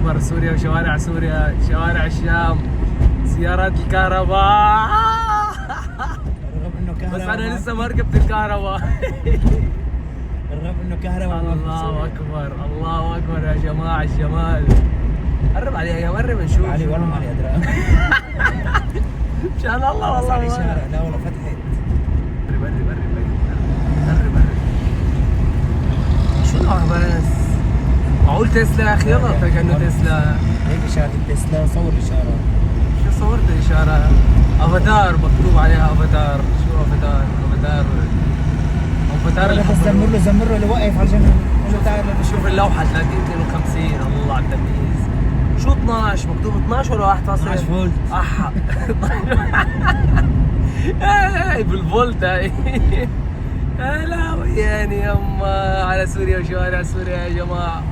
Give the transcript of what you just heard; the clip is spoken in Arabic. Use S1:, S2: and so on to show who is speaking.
S1: اكبر، سوريا وشوارع سوريا، شوارع الشام، سيارات الكهرباء.
S2: رغم انه كهرباء
S1: بس انا لسه ما ركبت الكهرباء.
S2: رغم انه كهرباء.
S1: الله اكبر، الله اكبر يا جماعه الجمال. قرب علي يا قرب نشوف.
S2: علي والله ما علي ادري.
S1: مشان الله والله
S2: علي شارع، لا والله فتحت.
S1: بري شو بس معقول تسلا يا اخي؟ يلا كانه تسلا.
S2: هيك اشاره تسلا، صور اشاره.
S1: شو صورت اشاره؟ افاتار مكتوب عليها افاتار. شو افاتار؟ افاتار
S2: بس زمر له لوقف عشان
S1: شوف اللوحه 3052. الله على التمييز. شو 12 مكتوب 12 ولا 1.12
S2: فولت؟
S1: احا. هاي بالفولت هاي. هلا وياني يما على سوريا وشوارع سوريا يا جماعه.